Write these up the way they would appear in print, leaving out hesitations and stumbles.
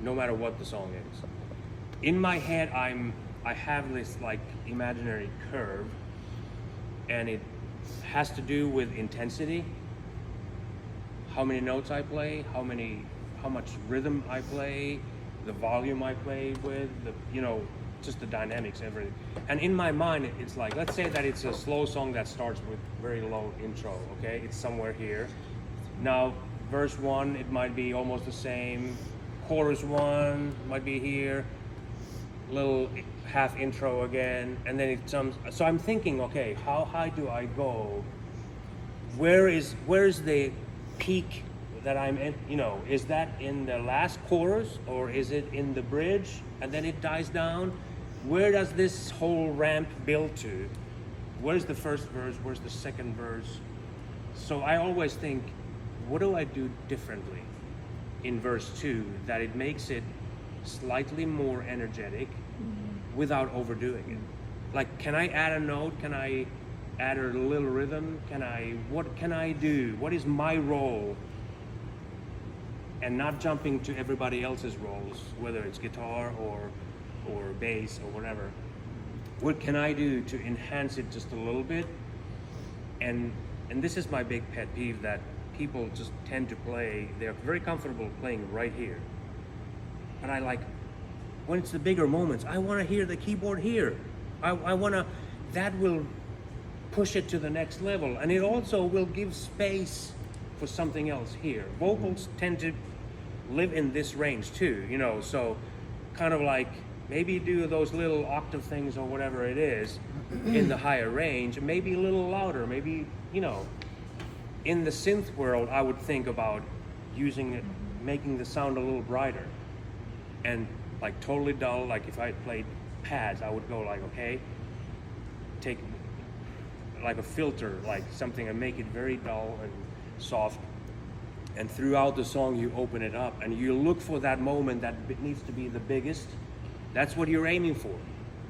no matter what the song is. In my head, I have this like imaginary curve, and it has to do with intensity, how many notes I play, how much rhythm I play, the volume I play with, just the dynamics, everything. And in my mind, it's like, let's say that it's a slow song that starts with very low intro, okay? It's somewhere here. Now, verse 1, it might be almost the same. Chorus 1 might be here. Little half intro again, and then it comes. So I'm thinking, okay, how high do I go? Where's the peak that I'm in? Is that in the last chorus, or is it in the bridge and then it dies down? Where does this whole ramp build to? Where's the first verse? Where's the second verse? So I always think, what do I do differently in verse 2 that it makes it slightly more energetic without overdoing it? Like, can I add a note? Can I add a little rhythm? What can I do? What is my role? And not jumping to everybody else's roles, whether it's guitar or bass or whatever. What can I do to enhance it just a little bit? And this is my big pet peeve, that people just tend to play, they're very comfortable playing right here. But I like, when it's the bigger moments, I want to hear the keyboard here. I want to, that will push it to the next level. And it also will give space for something else here. Vocals tend to live in this range too, so kind of like maybe do those little octave things or whatever it is in the higher range, maybe a little louder, maybe, in the synth world, I would think about using it, making the sound a little brighter. And like totally dull, like if I played pads, I would go like, okay, take like a filter, like something, and make it very dull and soft. And throughout the song, you open it up and you look for that moment that needs to be the biggest. That's what you're aiming for.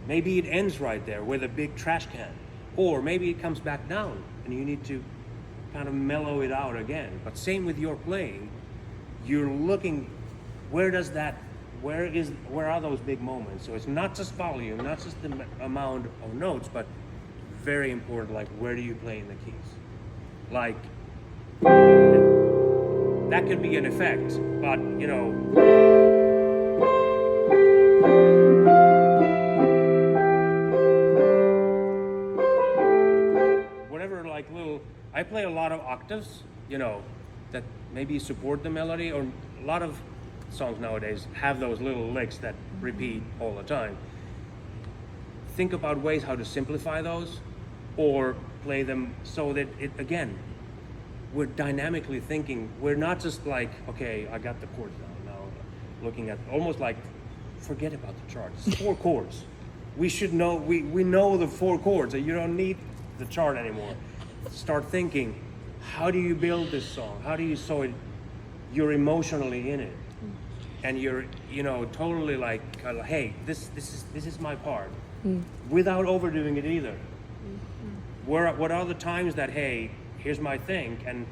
Maybe it ends right there with a big trash can, or maybe it comes back down and you need to kind of mellow it out again. But same with your playing, you're looking, where are those big moments? So it's not just volume, not just the amount of notes, but very important, like where do you play in the keys? Like, that could be an effect, but whatever, like little, I play a lot of octaves, that maybe support the melody, or a lot of songs nowadays have those little licks that repeat all the time. Think about ways how to simplify those, or play them so that it, again, we're dynamically thinking. We're not just like, okay, I got the chords down now, looking at, almost like, forget about the charts. It's 4 chords. We should know, we know the 4 chords, so you don't need the chart anymore. Start thinking, how do you build this song? How do you, so you're emotionally in it, and you're, totally like, hey, this is my part, without overdoing it either. What are the times that, hey, here's my thing,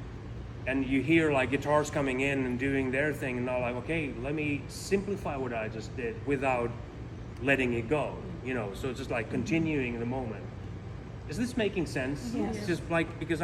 and you hear like guitars coming in and doing their thing, and now like, okay, let me simplify what I just did without letting it go, so it's just like continuing the moment. Is this making sense? Yes. It's just like, because